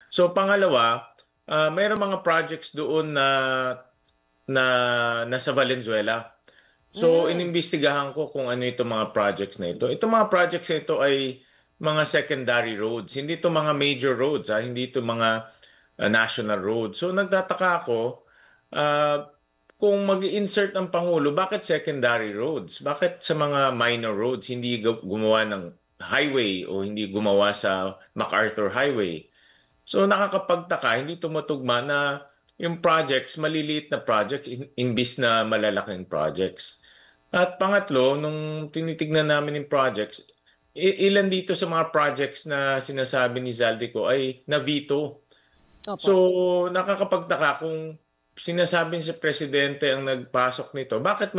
So pangalawa, mayroong mga projects doon na nasa Valenzuela. So Mm. inimbestigahan ko kung ano itong mga projects na ito. Itong mga projects na ito ay mga secondary roads. Hindi ito mga major roads, hindi ito mga national roads. So nagtataka ako, ah, kung mag-insert ang Pangulo, bakit secondary roads? Bakit sa mga minor roads hindi gumawa ng highway o hindi gumawa sa MacArthur Highway? So nakakapagtaka, hindi tumutugma na yung projects, maliliit na projects, imbis na malalaking projects. At pangatlo, nung tinitignan namin yung projects, ilan dito sa mga projects na sinasabi ni Zaldico ay na-veto. So Opo. nakakapagtaka kung sinasabing si Presidente ang nagpasok nito, bakit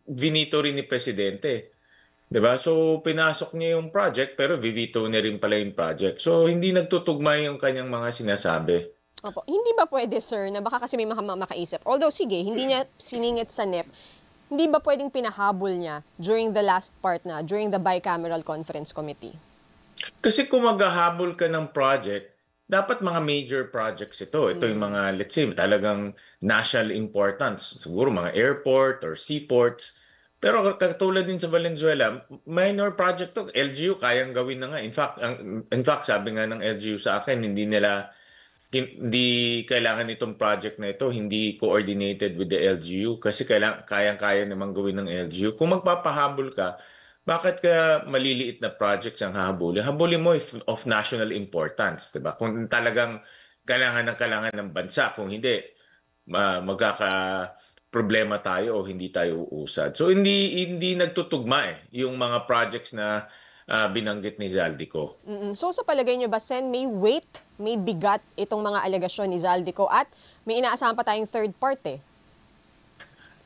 vinito rin ni Presidente? 'Di ba? So pinasok niya yung project pero vivito niya rin pala yung project. So hindi nagtutugma yung kanyang mga sinasabi. Opo. Hindi ba pwede, sir, na baka kasi may makaisip, although sige, hindi niya siningit sa NEP, hindi ba pwedeng pinahabol niya during the last part na, during the bicameral conference committee? Kasi kung maghahabol ka ng project, dapat mga major projects ito. Ito yung Mm. mga, let's say, talagang national importance. Siguro mga airport or seaports. Pero katulad din sa Valenzuela, minor project to. LGU kayang gawin na nga. In fact, sabi nga ng LGU sa akin, hindi kailangan itong project na ito, hindi coordinated with the LGU kasi kayang-kaya namang gawin ng LGU. Kung magpapahabol ka, bakit ka maliliit na projects ang hahabulin? Habulin mo if of national importance, 'di ba? Kung talagang kailangan ng bansa, kung hindi, magkaka problema tayo o hindi tayo uusad. So hindi nagtutugma yung mga projects na binanggit ni Zaldico. Mm. So sa palagay niyo ba, Sen, may weight, may bigat itong mga alegasyon ni Zaldico at may inaasahan pa tayong third party?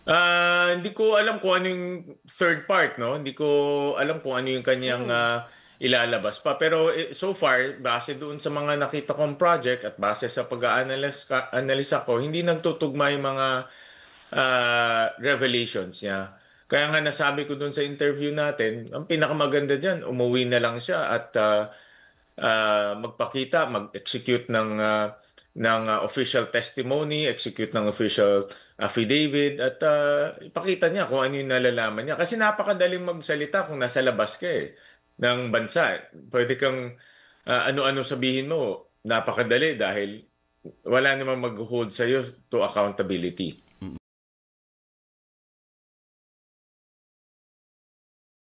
Hindi ko alam kung ano yung third part, no? Hindi ko alam kung ano yung kanyang Mm. ilalabas pa. Pero so far, base doon sa mga nakita kong project at base sa pag-analisa ko, hindi nagtutugma yung mga revelations niya. Kaya nga nasabi ko doon sa interview natin, ang pinakamaganda dyan, umuwi na lang siya at magpakita, mag-execute ng official testimony, execute ng official affidavit at ipakita niya kung ano yung nalalaman niya. Kasi napakadaling magsalita kung nasa labas ka ng bansa. Pwede kang ano-ano sabihin mo, napakadali dahil wala namang mag-hold sa'yo to accountability.